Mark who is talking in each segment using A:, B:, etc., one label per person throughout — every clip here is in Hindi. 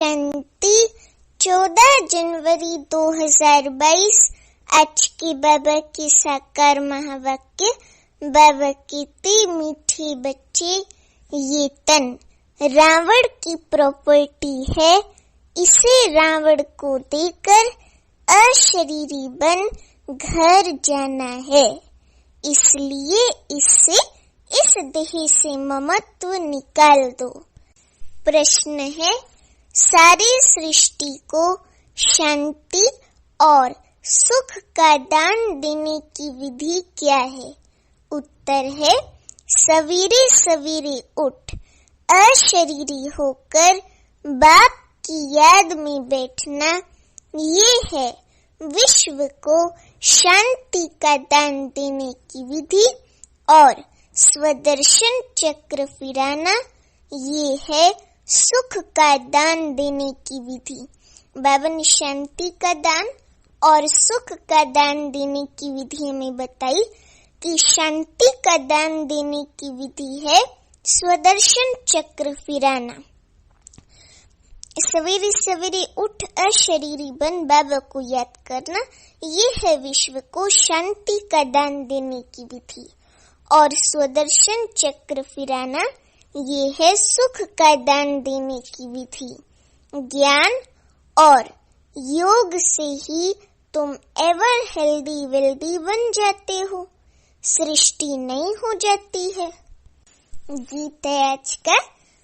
A: शांति 14 जनवरी 2022। आज के बाबा के साकार महावाक्य। बाबा कहते, मीठे बच्चे, ये तन रावण की प्रॉपर्टी है। इसे रावण को देकर अशरीरी बन घर जाना है। इसलिए इससे इस देह से ममत्व निकाल दो। प्रश्न है, सारी सृष्टि को शांति और सुख का दान देने की विधि क्या है? उत्तर है, सवेरे सवेरे उठ अशरीरी होकर बाप की याद में बैठना। ये है विश्व को शांति का दान देने की विधि। और स्वदर्शन चक्र फिराना, ये है सुख का दान देने की विधि। बाबा ने शांति का दान और सुख का दान देने की विधि हमें बताई कि शांति का दान देने की विधि है स्वदर्शन चक्र फिराना। सवेरे सवेरे उठ अशरीरी बन बाबा को याद करना, ये है विश्व को शांति का दान देने की विधि। और स्वदर्शन चक्र फिराना, ये है सुख का दान देने की विधि। ज्ञान और योग से ही तुम एवर हेल्दी वेल्दी बन जाते हो, सृष्टि नई हो जाती है। गीत है आज का,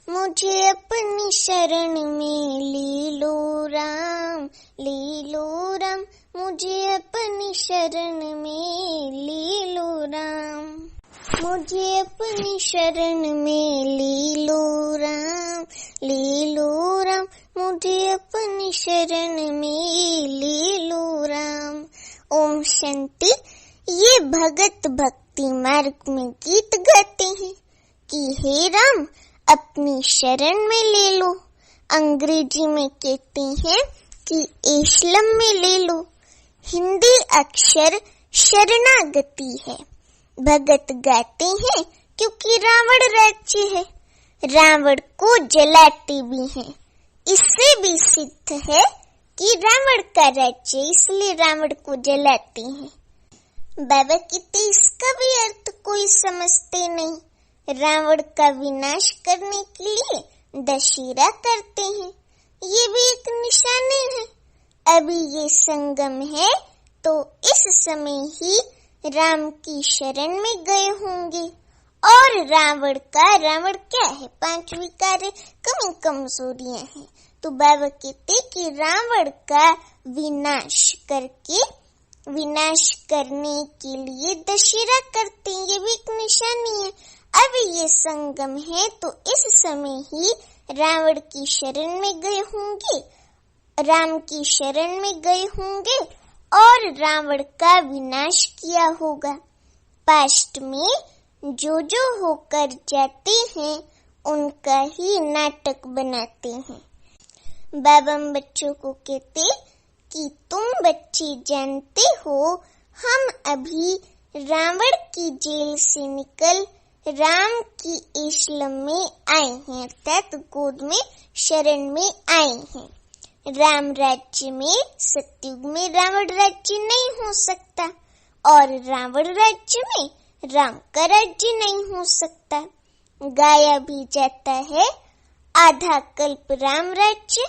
A: मुझे अपनी शरण में ले लो राम, ले लो राम, मुझे अपनी शरण में ले लो राम, मुझे अपनी शरण में ले लो राम, ले लो राम, मुझे अपनी शरण में ले लो राम। ओम शांति। ये भगत भक्ति मार्ग में गीत गाते हैं कि हे राम अपनी शरण में ले लो। अंग्रेजी में कहते हैं कि एशलम में ले लो। हिंदी अक्षर शरणागति है। भगत गाते हैं क्योंकि रावण राज्य है, रावण को जलाते भी हैं। इससे भी सिद्ध है कि रावण का राज्य, इसलिए रावण को जलाते हैं। बाबा कहते इसका भी अर्थ कोई समझते नहीं। रावण का विनाश करने के लिए दशहरा करते हैं, ये भी एक निशानी है। अभी ये संगम है तो इस समय ही राम की शरण में गए होंगे। और रावण क्या है? 5 विकार कमी कमजोरियां हैं। तो बाबा कहते कि रावण का विनाश करने के लिए दशहरा करते हैं, ये भी एक निशानी है। अब ये संगम है तो इस समय ही रावण की शरण में गए होंगे, राम की शरण में गए होंगे और रावण का विनाश किया होगा। पास्ट में जो होकर जाते हैं उनका ही नाटक बनाते हैं। बाबा बच्चों को कहते कि तुम बच्चे जानते हो, हम अभी रावण की जेल से निकल राम की एशलम में आए हैं, अर्थात गोद में शरण में आए हैं। राम राज्य में, सतयुग में रावण राज्य नहीं हो सकता और रावण राज्य में राम का राज्य नहीं हो सकता। गाया भी जाता है, आधा कल्प राम राज्य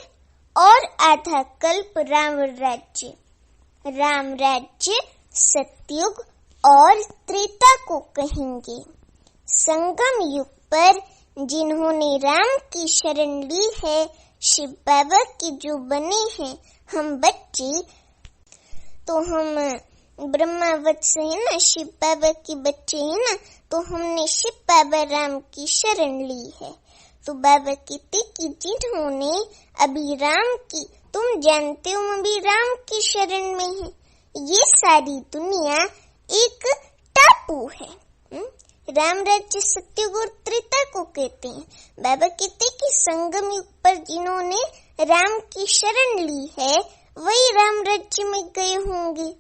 A: और आधा कल्प रावण राज्य। राम राज्य सतयुग और त्रेता को कहेंगे। संगम युग पर जिन्होंने राम की शरण ली है, शिव बाबा के जो बने हैं हम बच्चे, तो हम ब्रह्मावत्स है ना, शिव बाबा के बच्चे हैं ना, तो हमने शिव बाबा राम की शरण ली है। तो बाबा कहते कि जिन्होंने अभी राम की, तुम जानते हो अभी राम की शरण में है। ये सारी दुनिया एक टापू है। राम राज्य सतयुग और त्रेता को कहते हैं। बाबा कहते कि संगम युग पर जिन्होंने राम की शरण ली है वही राम राज्य में गए होंगे।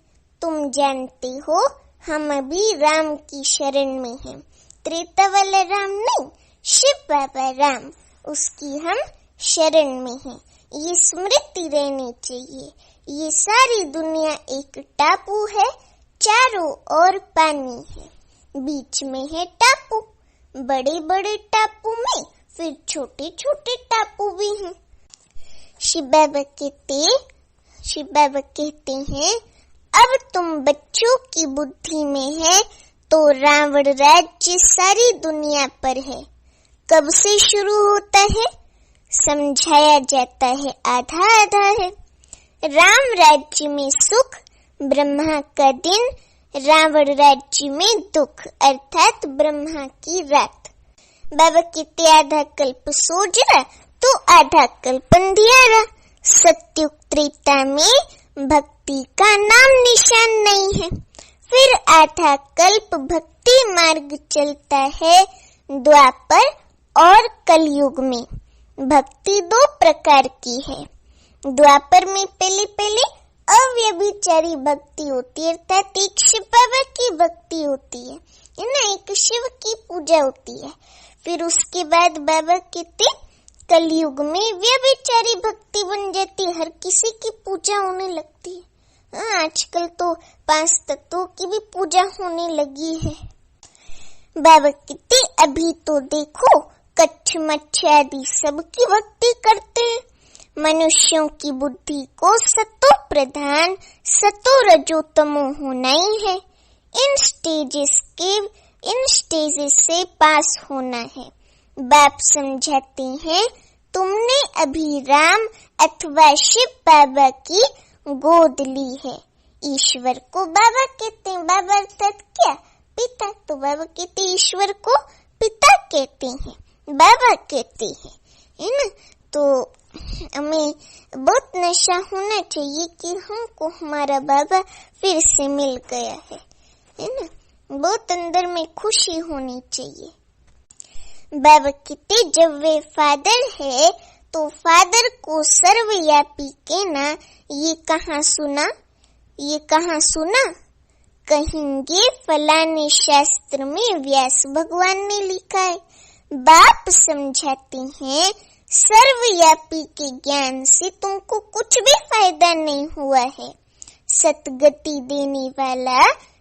A: तुम जानते हो हम अभी राम की शरण में हैं। त्रेता वाला राम नहीं, शिव बाबा राम, उसकी हम शरण में हैं। ये स्मृति रहनी चाहिए, ये सारी दुनिया एक टापू है, चारों ओर पानी है, बीच में है टापू, बड़े बड़े टापू में फिर छोटे छोटे टापू भी हैं। शिव बाबा कहते हैं अब तुम बच्चों की बुद्धि में है तो रावण राज्य सारी दुनिया पर है। कब से शुरू होता है? समझाया जाता है आधा आधा है। राम राज्य में सुख, ब्रह्मा का दिन, रावण राज्य में दुख अर्थात ब्रह्मा की रात। बाबा कहते आधा कल्प सोजरा तो आधा कल्प अंधियारा। सत्युग त्रेता में भक्ति का नाम निशान नहीं है। फिर आधा कल्प भक्ति मार्ग चलता है। द्वापर और कलयुग में भक्ति दो प्रकार की है। द्वापर में पहले अव्यभिचारी भक्ति होती है अर्थात एक शिव बाबा की भक्ति होती है ना, एक शिव की पूजा होती है। फिर उसके बाद बाबा कहते कलयुग में व्यभिचारी भक्ति बन जाती है, हर किसी की पूजा होने लगती है। आजकल तो 5 तत्वों की भी पूजा होने लगी है। बाबा कहते अभी तो देखो कच्छ मच्छ आदि सबकी भक्ति करते हैं। मनुष्यों की बुद्धि को सतो प्रधान सतो रजो तमो होना ही है। इन स्टेजेस से पास होना है। बाप समझाते हैं तुमने अभी राम अथवा शिव बाबा की गोद ली है। ईश्वर को बाबा कहते हैं। बाबा अर्थात क्या? पिता। तो बाबा कहते ईश्वर को पिता कहते हैं, बाबा कहते हैं, है ना। तो हमें बहुत नशा होना चाहिए कि हमको हमारा बाबा फिर से मिल गया है ना। बहुत अंदर में खुशी होनी चाहिए। बाबा कहते जब वे फादर है तो फादर को सर्वव्यापी कहना ये कहाँ सुना? कहेंगे फलाने शास्त्र में व्यास भगवान ने लिखा है। बाप समझाते हैं सर्वव्यापी के ज्ञान से तुमको कुछ भी फायदा नहीं हुआ है। सतगति देने वाला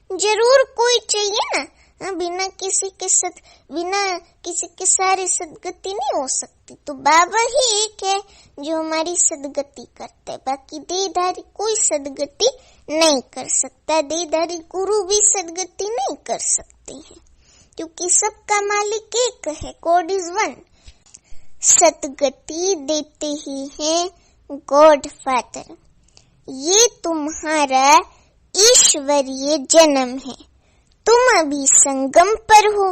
A: जरूर कोई चाहिए ना। बिना किसी के सारे सदगति नहीं हो सकती। तो बाबा ही एक है जो हमारी सदगति करता है, बाकी देहधारी कोई सदगति नहीं कर सकता। देहधारी गुरु भी सदगति नहीं कर सकते हैं क्योंकि सबका मालिक एक है, गॉड इज वन। सदगति देते ही हैं गॉड फादर। ये तुम्हारा ईश्वरीय जन्म है। तुम अभी संगम पर हो।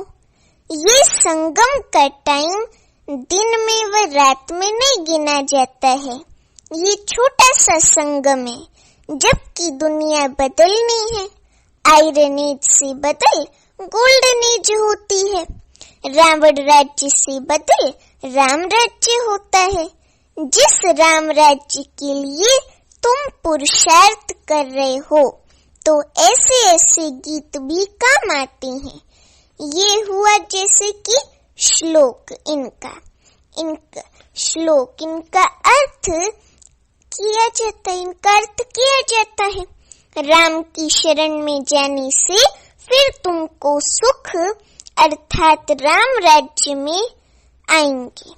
A: ये संगम का टाइम दिन में व रात में नहीं गिना जाता है। ये छोटा सा संगम है, जबकि दुनिया बदलनी है। आयरन एज से बदल गोल्डन एज होती है। रावण राज्य से बदल राम राज्य होता है। जिस राम राज्य के लिए तुम पुरुषार्थ कर रहे हो तो ऐसे गीत भी काम आते हैं। ये हुआ जैसे कि श्लोक इनका अर्थ किया जाता है। राम की शरण में जाने से फिर तुमको सुख अर्थात राम राज्य में आएंगे।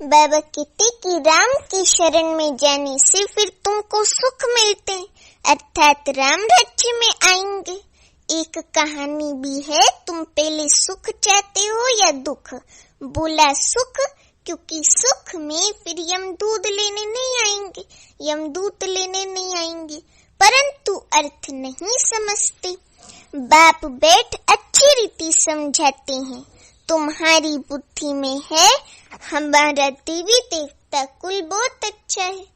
A: बाबा कहते कि राम की शरण में जाने से फिर तुमको सुख मिलते अर्थात राम राज्य में आएंगे। एक कहानी भी है, तुम पहले सुख चाहते हो या दुख? बोला सुख, क्योंकि सुख में फिर यमदूत लेने नहीं आएंगे, परंतु अर्थ नहीं समझते। बाप बेट अच्छी रीति समझाते हैं। तुम्हारी बुद्धि में है हमारा देवी देवता कुल बहुत अच्छा है।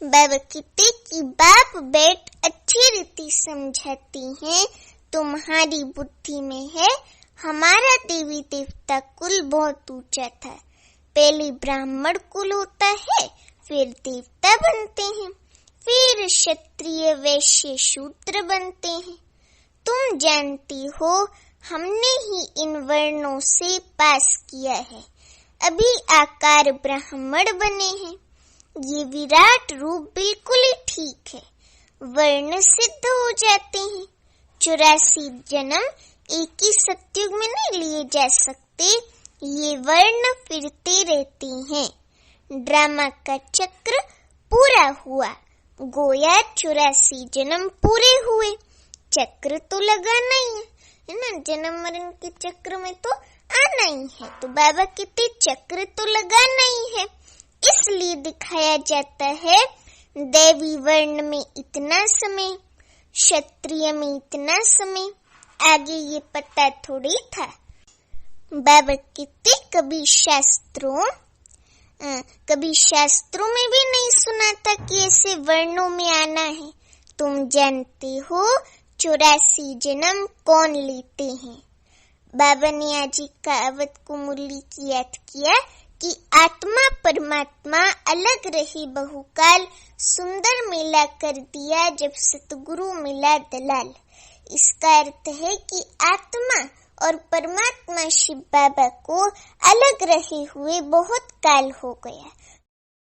A: बाबा कहते कि बाप बेट अच्छी रीति समझाती हैं। तुम्हारी बुद्धि में है हमारा देवी देवता कुल बहुत ऊंचा था। पहले ब्राह्मण कुल होता है, फिर देवता बनते हैं, फिर क्षत्रिय वैश्य शूद्र बनते हैं। तुम जानती हो हमने ही इन वर्णों से पास किया है। अभी आकार ब्राह्मण बने हैं। ये विराट रूप बिल्कुल ही ठीक है। वर्ण सिद्ध हो जाते हैं। 84 जन्म एक ही सतयुग में नहीं लिए जा सकते। ये वर्ण फिरते रहते हैं। ड्रामा का चक्र पूरा हुआ। गोया 84 जन्म पूरे हुए। चक्र तो लगाना ही है ना, जन्म मरण के चक्र में तो आना ही है। तो बाबा कहते चक्र तो लगाना ही है, इसलिए दिखाया जाता है दैवी वर्ण में इतना समय, क्षत्रिय में इतना समय। आगे ये पता थोड़ी था। बाबा कहते कभी शास्त्रों में भी नहीं सुना था कि ऐसे वर्णों में आना है। तुम जानते हो 84 जन्म कौन लेते हैं? बाबा ने आज कहावत को मुरली की याद किया कि आत्मा परमात्मा अलग रही बहुकाल, सुंदर मेला कर दिया जब सतगुरु मिला दलाल। इसका अर्थ है कि आत्मा और परमात्मा शिव बाबा को अलग रहे हुए बहुत काल हो गया।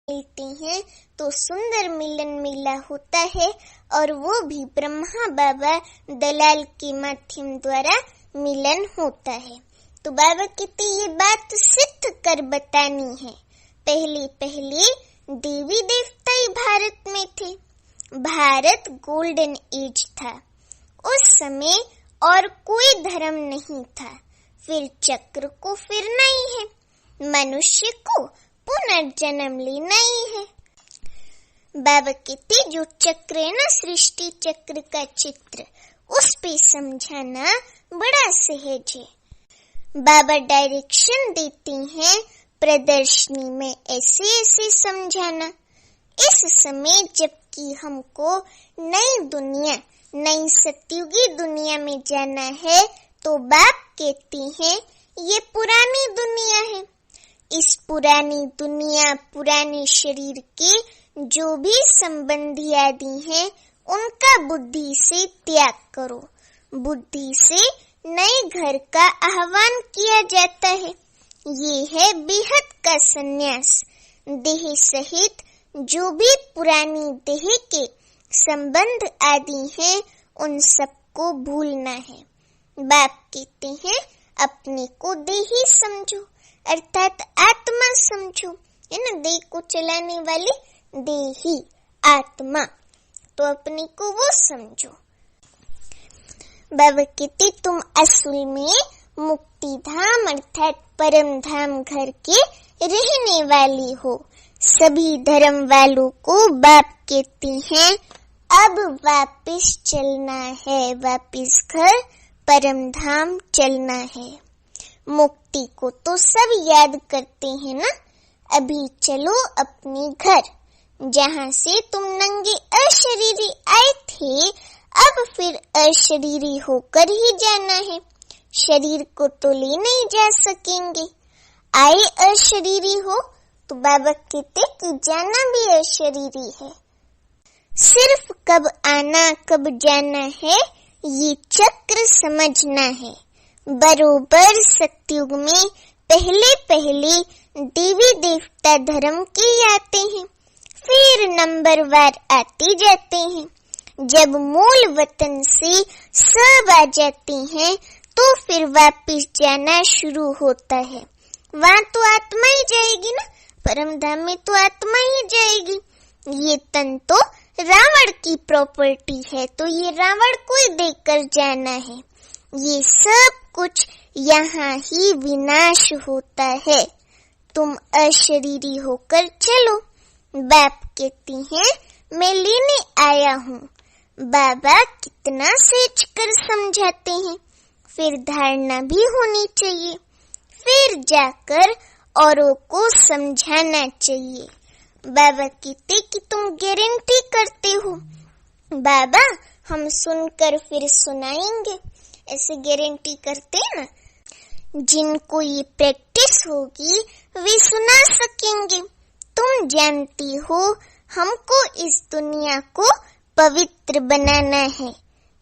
A: मिलते हैं तो सुंदर मिलन मेला होता है, और वो भी ब्रह्मा बाबा दलाल के माध्यम द्वारा मिलन होता है। तो बाबा कहते ये बात सिद्ध कर बतानी है। पहले देवी देवता ही भारत में थे। भारत गोल्डन एज था। उस समय और कोई धर्म नहीं था। फिर चक्र को फिरना ही है, मनुष्य को पुनर्जन्म लेना ही है। बाबा कहते जो चक्र है ना, सृष्टि चक्र का चित्र, उस पे समझाना बड़ा सहज है। बाबा डायरेक्शन देते हैं प्रदर्शनी में ऐसे समझाना। इस समय जबकि हमको नई दुनिया, नई सतयुगी दुनिया में जाना है, तो बाप कहते हैं ये पुरानी दुनिया है। इस पुरानी दुनिया, पुराने शरीर के जो भी संबंधी आदि हैं, उनका बुद्धि से त्याग करो। बुद्धि से नए घर का आह्वान किया जाता है। ये है बेहद का संन्यास। देह सहित जो भी पुरानी देह के संबंध आदि हैं, उन सबको भूलना है। बाप कहते हैं अपने को देही समझो, अर्थात आत्मा समझो, है ना। देह को चलाने वाली देही आत्मा, तो अपने को वो समझो। बाबा कहते तुम असल में मुक्ति धाम अर्थात परम धाम घर के रहने वाली हो। सभी धर्म वालों को बाप कहते हैं अब वापिस चलना है, वापिस घर परम धाम चलना है। मुक्ति को तो सब याद करते हैं ना। अभी चलो अपने घर, जहाँ से तुम नंगे अशरीरी आए थे, अब फिर अशरीरी होकर ही जाना है। शरीर को तो ले नहीं जा सकेंगे। आए अशरीरी हो तो बाबा कहते कि जाना भी अशरीरी है। सिर्फ कब आना कब जाना है, ये चक्र समझना है। बरोबर सतयुग में पहले देवी देवता धर्म के आते हैं, फिर नंबरवार आते जाते हैं। जब मूल वतन से सब आ जाते हैं, तो फिर वापिस जाना शुरू होता है। वहाँ तो आत्मा ही जाएगी ना, परम धाम में तो आत्मा ही जाएगी। ये तन तो रावण की प्रॉपर्टी है, तो ये रावण को ही देकर जाना है। ये सब कुछ यहाँ ही विनाश होता है। तुम अशरीरी होकर चलो। बाप कहती हैं मैं लेने आया हूँ। बाबा कितना सोच कर समझाते हैं। फिर धारणा भी होनी चाहिए, फिर जाकर औरों को समझाना चाहिए। बाबा कहते कि तुम गारंटी करते हो। बाबा हम सुनकर फिर सुनाएंगे, ऐसे गारंटी करते हैं ना। जिनको ये प्रैक्टिस होगी वे सुना सकेंगे। तुम जानती हो हमको इस दुनिया को पवित्र बनाना है,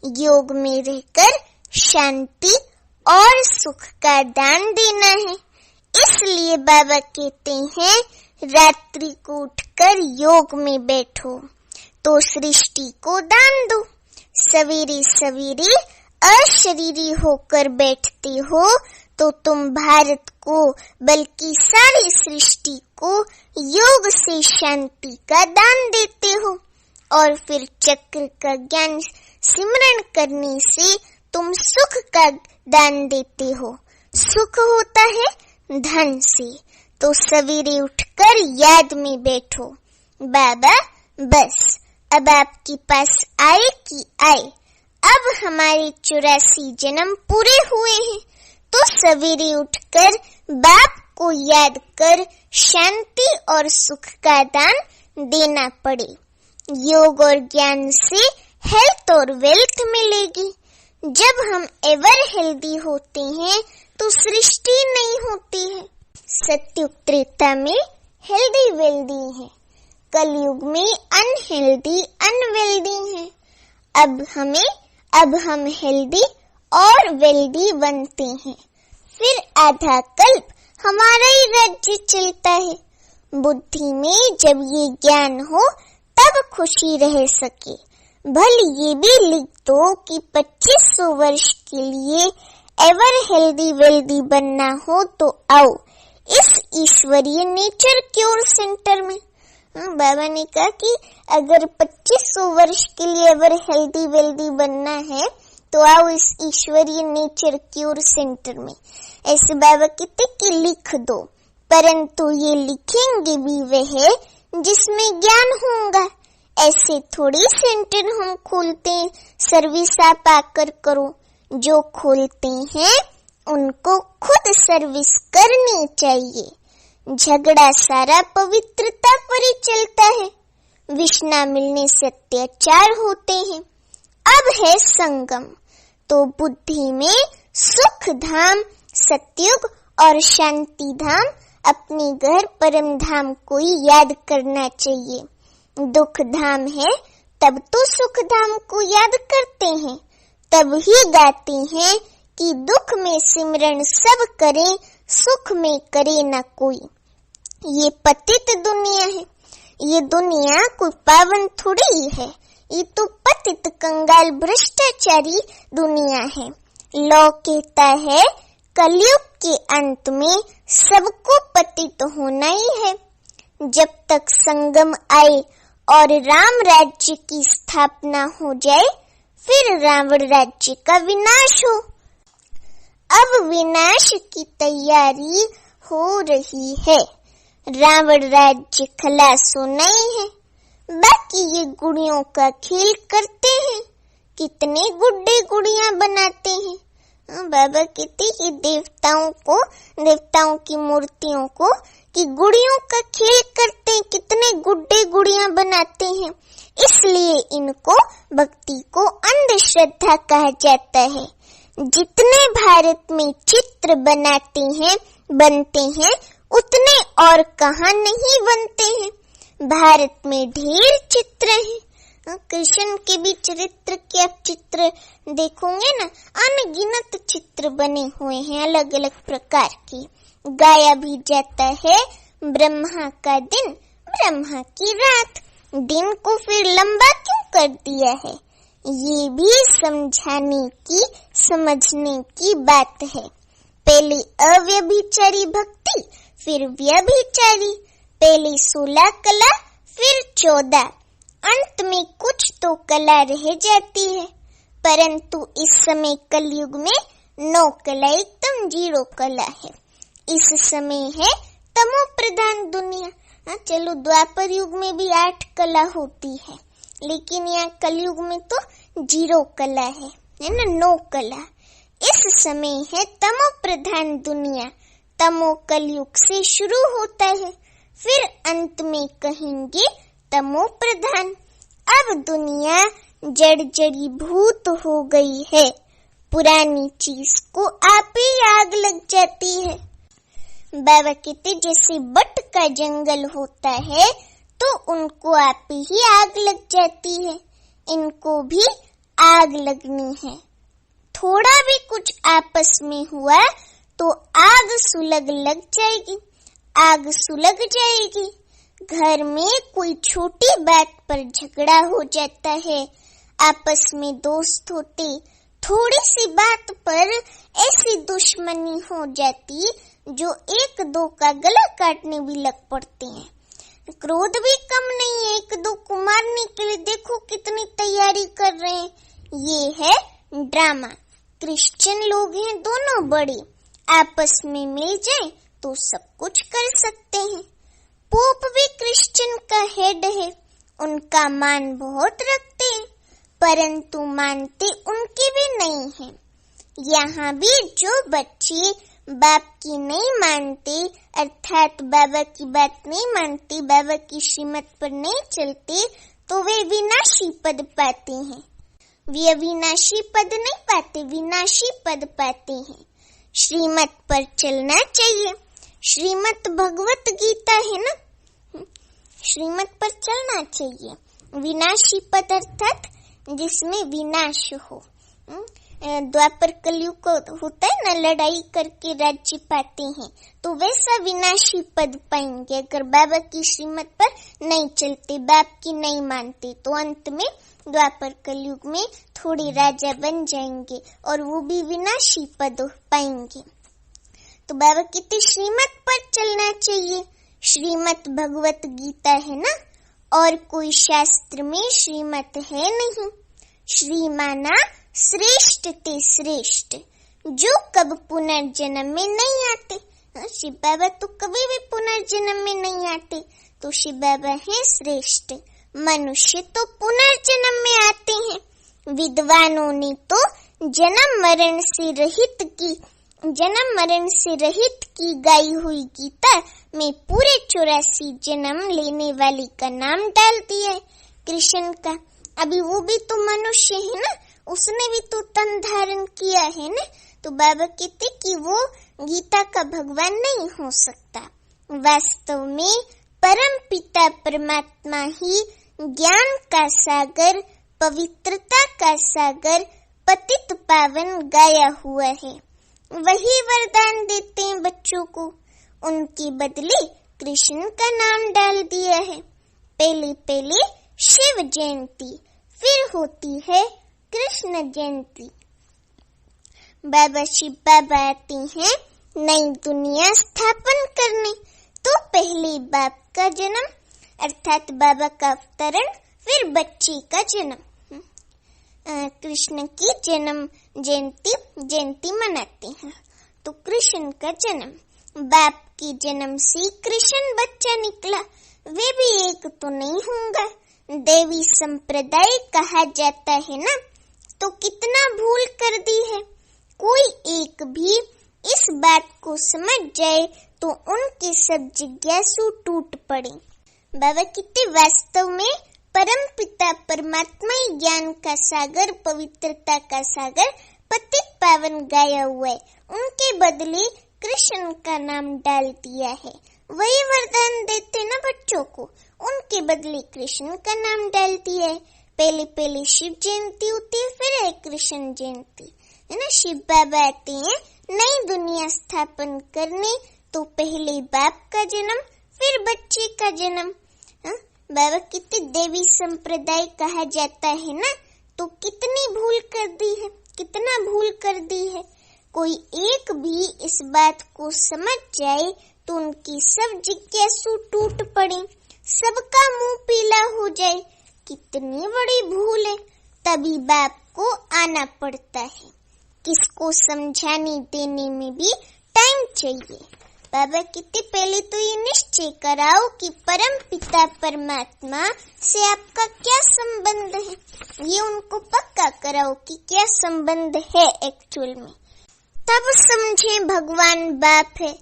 A: योग में रहकर शांति और सुख का दान देना है। इसलिए बाबा कहते हैं रात्रि को उठकर योग में बैठो तो सृष्टि को दान दो। सवेरे सवेरे अशरीरी होकर बैठते हो तो तुम भारत को बल्कि सारी सृष्टि को योग से शांति का दान देते हो। और फिर चक्र का ज्ञान सिमरण करने से तुम सुख का दान देते हो। सुख होता है धन से। तो सवेरे उठकर याद में बैठो बाबा बस अब आपके पास आए कि आए, अब हमारे 84 जन्म पूरे हुए हैं। तो सवेरे उठकर बाप को याद कर शांति और सुख का दान देना पड़े। योग और ज्ञान से हेल्थ और वेल्थ मिलेगी। जब हम एवर हेल्दी होते हैं तो सृष्टि नहीं होती है। सत्युग त्रेता में हेल्दी वेल्दी है, कलयुग में अनहेल्दी अनवेल्दी है। अब हम हेल्दी और वेल्दी बनते हैं। फिर आधा कल्प हमारा ही राज्य चलता है। बुद्धि में जब ये ज्ञान हो तब खुशी रह सके। भले ये भी लिख दो कि 2500 वर्ष के लिए एवर हेल्दी वेल्दी बनना हो तो आओ इस ईश्वरीय नेचर क्योर सेंटर में। बाबा ने कहा कि अगर 2500 वर्ष के लिए एवर हेल्दी वेल्दी बनना है तो आओ इस ईश्वरीय नेचर क्योर सेंटर में। ऐसे बाबा कहते कि लिख दो, परंतु ये लिखेंगे भी वह जिसमें ज्ञान होगा। ऐसे थोड़ी सेंटर हम खोलते हैं सर्विस आप आकर करो। जो खोलते हैं उनको खुद सर्विस करनी चाहिए। झगड़ा सारा पवित्रता पर ही चलता है। विष्णा मिलने से अत्याचार होते हैं। अब है संगम, तो बुद्धि में सुख धाम सतयुग और शांति धाम अपने घर परम धाम को ही याद करना चाहिए। दुख धाम है तब तो सुख धाम को याद करते हैं, तब ही गाते हैं कि दुख में सिमरन सब करें, सुख में करे न कोई। ये पतित दुनिया है। ये दुनिया कोई पावन थोड़ी है, ये तो पतित कंगाल भ्रष्टाचारी दुनिया है। लौ कहता है कलयुग के अंत में सबको पतित होना ही है। जब तक संगम आए और राम राज्य की स्थापना हो जाए फिर रावण राज्य का विनाश हो। अब विनाश की तैयारी हो रही है। रावण राज्य खलास नहीं है। बाकी ये गुड़ियों का खेल करते हैं। कितने गुड्डे गुड़ियां बनाते हैं। बाबा कहते हैं देवताओं की मूर्तियों को कि गुड़ियों का खेल करते हैं, कितने गुड्डे गुड़ियां बनाते हैं। इसलिए इनको भक्ति को अंधश्रद्धा कहा जाता है। जितने भारत में चित्र बनते हैं उतने और कहाँ नहीं बनते हैं। भारत में ढेर चित्र हैं। कृष्ण के भी चरित्र के आप चित्र देखोगे ना, अनगिनत चित्र बने हुए हैं अलग अलग प्रकार के। गाया भी जाता है ब्रह्मा का दिन ब्रह्मा की रात। दिन को फिर लंबा क्यों कर दिया है, ये भी समझाने की समझने की बात है। पहले अव्यभिचारी भक्ति फिर व्यभिचारी, पहले 16 कला फिर 14, अंत में कुछ तो कला रह जाती है। परंतु इस समय कलयुग में 9 कला एकदम 0 कला है। इस समय है तमो प्रधान दुनिया। चलो द्वापर युग में भी 8 कला होती है, लेकिन यहाँ कलयुग में तो 0 कला है ना, 9 कला। इस समय है तमो प्रधान दुनिया। तमो कलयुग से शुरू होता है, फिर अंत में कहेंगे तमो प्रधान। अब दुनिया जड़ जड़ीभूत हो गई है। पुरानी चीज को आप ही आग लग जाती है। बाबा कहते जैसे बट का जंगल होता है तो उनको आप ही आग लग जाती है, इनको भी आग लगनी है। थोड़ा भी कुछ आपस में हुआ तो आग सुलग लग जाएगी, आग सुलग जाएगी। घर में कोई छोटी बात पर झगड़ा हो जाता है, आपस में दोस्त होते, थोड़ी सी बात पर ऐसी दुश्मनी हो जाती जो एक दो का गला काटने भी लग पड़ते हैं। क्रोध भी कम नहीं है, एक दो को मारने के लिए देखो कितनी तैयारी कर रहे हैं। ये है ड्रामा। क्रिश्चियन लोग हैं दोनों बड़े, आपस में मिल जाए तो सब कुछ कर सकते हैं। पोप भी क्रिश्चियन का हेड है, उनका मान बहुत रखते हैं, परंतु मानते उनके भी नहीं हैं। यहाँ भी जो बच्चे बाप की नहीं मानते, अर्थात बाबा की बात नहीं मानते, बाबा की श्रीमत पर नहीं चलते, तो वे विनाशी पद पाते हैं। वे अविनाशी पद नहीं पाते, विनाशी पद पाते हैं। श्रीमत पर चलना चाहिए। श्रीमत भगवत गीता है ना, श्रीमत पर चलना चाहिए। विनाशी पद अर्थात जिसमें विनाश हो। द्वापर कलयुग को होता है ना, लड़ाई करके राज्य पाते हैं, तो वैसा विनाशी पद पाएंगे अगर बाबा की श्रीमत पर नहीं चलते, बाप की नहीं मानते, तो अंत में द्वापर कलयुग में थोड़े राजा बन जाएंगे और वो भी विनाशी पद पाएंगे। तो बाबा कहते श्रीमत पर चलना चाहिए। श्रीमत भगवत गीता है ना, और कोई शास्त्र में श्रीमत है नहीं। श्री माना श्रेष्ठ ते श्रेष्ठ, जो कब पुनर्जन्म में नहीं आते। शिव बाबा तो कभी भी पुनर्जन्म में नहीं आते, तो शिव बाबा है श्रेष्ठ। मनुष्य तो पुनर्जन्म में आते हैं। विद्वानों ने तो जन्म मरण से रहित की गाई हुई गीता में पूरे 84 जन्म लेने वाली का नाम डाल दिया है, कृष्ण का। अभी वो भी तो मनुष्य है ना, उसने भी तो तन धारण किया है ना, तो बाबा कहते कि वो गीता का भगवान नहीं हो सकता। वास्तव में परम पिता परमात्मा ही ज्ञान का सागर, पवित्रता का सागर, पतित पावन गाया हुआ है। वही वरदान देते हैं बच्चों को, उनके बदले कृष्ण का नाम डाल दिया है। पहले शिव जयंती, फिर होती है कृष्ण जयंती। बाबा शिव बाबा आते हैं नई दुनिया स्थापन करने, तो पहले बाप का जन्म अर्थात बाबा का अवतरण, फिर बच्चे का जन्म। कृष्ण की जन्म जयंती मनाते हैं। तो कृष्ण का जन्म, बाप के जन्म से कृष्ण बच्चा निकला, वे भी एक तो नहीं होगा। देवी संप्रदाय कहा जाता है ना, तो कितना भूल कर दी है। कोई एक भी इस बात को समझ जाए तो उनके सब जिज्ञासु टूट पड़े। बाबा कहते वास्तव में परम पिता परमात्मा ही ज्ञान का सागर, पवित्रता का सागर, पतित पावन गाया हुआ है। उनके बदले कृष्ण का नाम डाल दिया है। वही वरदान देते ना बच्चों को, उनके बदले कृष्ण का नाम डाल दिया है। पहले शिव जयंती होती है, फिर है कृष्ण जयंती, है ना। शिव बाबा आते हैं नई दुनिया स्थापन करने, तो पहले बाप का जन्म, फिर बच्चे का जन्म। बाबा कितनी देवी संप्रदाय कहा जाता है ना, तो कितनी भूल कर दी है, कितना भूल कर दी है। कोई एक भी इस बात को समझ जाए तो उनकी सब जिज्ञासु टूट पड़े, सबका मुंह पीला हो जाए। कितनी बड़ी भूल है। तभी बाप को आना पड़ता है, किसको समझाने देने में भी टाइम चाहिए। बाबा कहते पहले तो ये निश्चय कराओ कि परम पिता परमात्मा से आपका क्या संबंध है, ये उनको पक्का कराओ कि क्या संबंध है एक्चुअल में, तब समझे भगवान बाप है।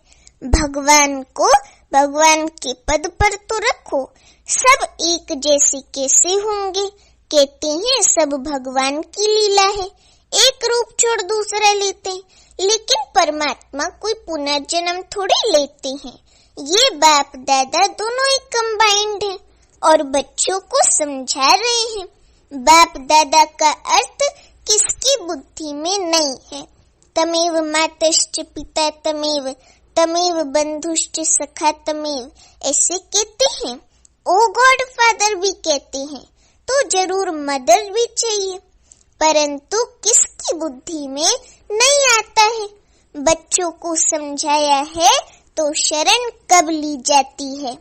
A: भगवान को भगवान के पद पर तो रखो। सब एक जैसे कैसे होंगे? कहते हैं सब भगवान की लीला है, एक रूप छोड़ दूसरा लेते हैं, लेकिन परमात्मा कोई पुनर्जन्म थोड़ी लेते हैं। ये बाप दादा दोनों ही कंबाइंड हैं और बच्चों को समझा रहे हैं। बाप दादा का अर्थ किसकी बुद्धि में नहीं है। तमेव मातश्च पिता तमेव, तमेव बंधुश्च सखा तमेव, ऐसे कहते हैं। ओ गॉड फादर भी कहते हैं, तो जरूर मदर भी चाहिए, परंतु किसकी बुद्धि में नहीं आता है। बच्चों को समझाया है तो शरण कब ली जाती है?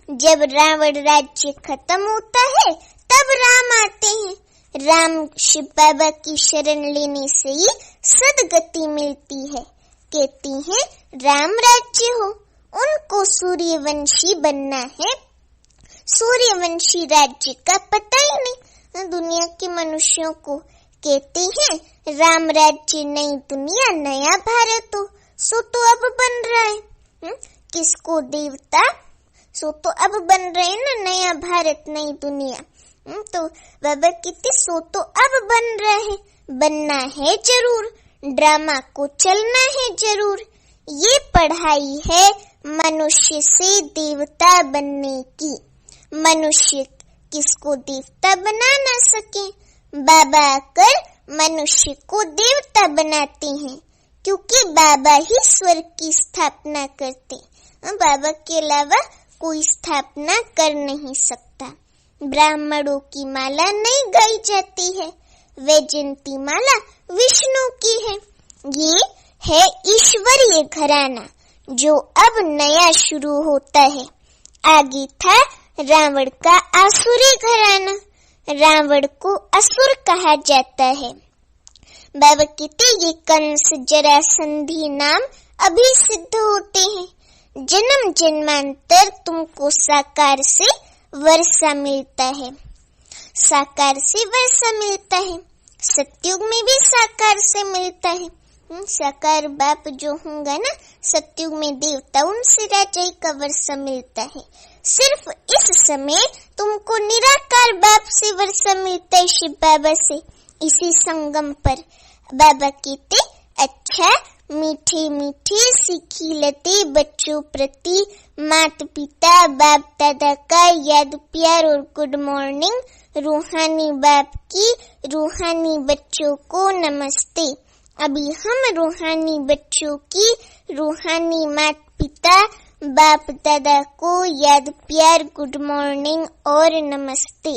A: जब रावण राज्य खत्म होता है तब राम आते हैं। राम शिव बाबा की शरण लेने से ही सदगति मिलती है। कहती हैं राम राज्य हो, उनको सूर्यवंशी बनना है। सूर्यवंशी राज्य का पता ही नहीं दुनिया के मनुष्यों को। कहते हैं राम राज्य नई दुनिया नया भारत हो, सो तो अब बन रहा है। किसको देवता, सो तो अब बन रहे हैं ना नया भारत नई दुनिया। तो बाबा कहते सो तो अब बन रहा है, बनना है जरूर, ड्रामा को चलना है जरूर। ये पढ़ाई है मनुष्य से देवता बनने की। मनुष्य किसको देवता बना ना सके, बाबा आकर मनुष्य को देवता बनाते हैं, क्योंकि बाबा ही स्वर्ग की स्थापना करते। बाबा के अलावा कोई स्थापना कर नहीं सकता। ब्राह्मणों की माला नहीं गाई जाती है, वैजयंती माला विष्णु की है। ये है ईश्वरीय घराना जो अब नया शुरू होता है। आगे था रावण का आसुरी घराना। रावण को असुर कहा जाता है। बाबा कहते ये कंस जरासंधी नाम अभी सिद्ध होते हैं। जन्म जन्मांतर तुमको साकार से वर्षा मिलता है, साकार से वर्षा मिलता है। सतयुग में भी साकार से मिलता है। साकार बाप जो होंगे ना सतयुग में देवता, उनसे राजाई का वर्षा मिलता है। सिर्फ इस समय तुमको निराकार बाप से वर्षा मिलता है, शिव बाबा से। इसी संगम पर बाबा कहते अच्छा मीठे मीठे सीखी लते बच्चों प्रति माता पिता बाप दादा का याद प्यार और गुड मॉर्निंग। रूहानी बाप की रूहानी बच्चों को नमस्ते। अभी हम रूहानी बच्चों की रूहानी माता पिता बाप दादा को याद प्यार गुड मॉर्निंग और नमस्ते।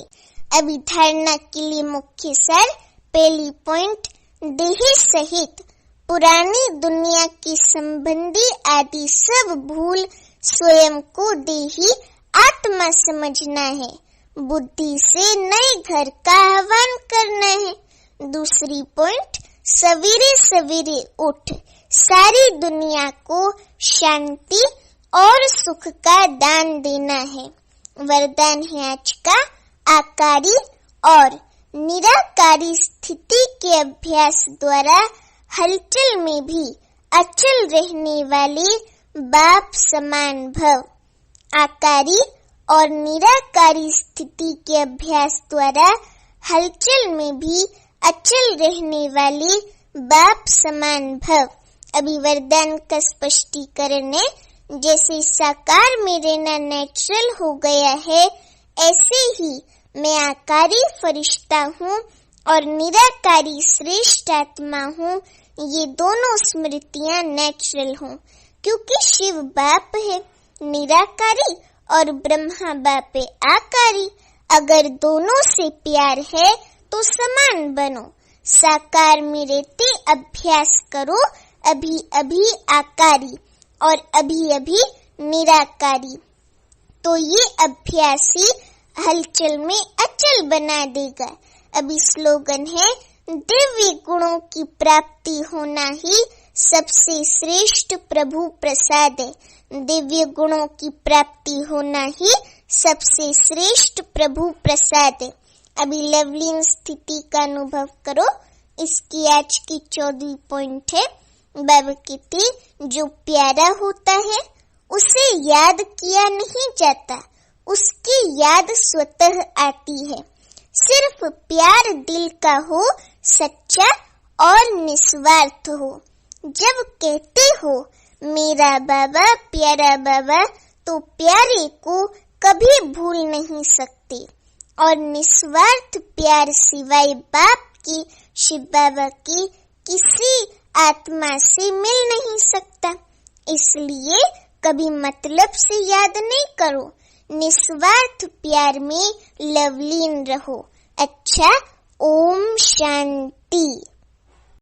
A: अभी धारणा के लिए मुख्य सार। पहली पॉइंट, देह सहित पुरानी दुनिया के संबंधी आदि सब भूल स्वयं को देही आत्मा समझना है। बुद्धि से नए घर का आह्वान करना है। दूसरी पॉइंट, सवेरे सवेरे उठ सारी दुनिया को शांति और सुख का दान देना है। वरदान है आज का आकारी और निराकारी स्थिति के अभ्यास द्वारा हलचल में भी अचल रहने वाले बाप समान भव। आकारी और निराकारी स्थिति के अभ्यास द्वारा हलचल में भी अचल रहने वाले बाप समान भव। अभी वरदान का स्पष्टीकरण है। जैसे साकार में रहना नेचुरल हो गया है, ऐसे ही मैं आकारी फरिश्ता हूँ और निराकारी श्रेष्ठ आत्मा हूँ। ये दोनों स्मृतियाँ नेचुरल हों, क्योंकि शिव बाप है निराकारी और ब्रह्मा बाप है आकारी। अगर दोनों से प्यार है तो समान बनो। साकार में रहते अभ्यास करो, अभी अभी आकारी और अभी अभी निराकारी। तो ये अभ्यास ही हलचल में अचल बना देगा। अभी स्लोगन है, दिव्य गुणों की प्राप्ति होना ही सबसे श्रेष्ठ प्रभु प्रसाद है। दिव्य गुणों की प्राप्ति होना ही सबसे श्रेष्ठ प्रभु प्रसाद है। अभी लवलीन स्थिति का अनुभव करो। इसकी आज की 14वीं पॉइंट है। बाबा कहते जो प्यारा होता है उसे याद किया नहीं जाता, उसकी याद स्वतः आती है। सिर्फ प्यार दिल का हो, सच्चा और निस्वार्थ हो। जब कहते हो मेरा बाबा प्यारा बाबा, तो प्यारे को कभी भूल नहीं सकते। और निस्वार्थ प्यार सिवाय बाप की शिव बाबा की किसी आत्मा से मिल नहीं सकता, इसलिए कभी मतलब से याद नहीं करो, निस्वार्थ प्यार में लवलीन रहो। अच्छा, ओम शांति।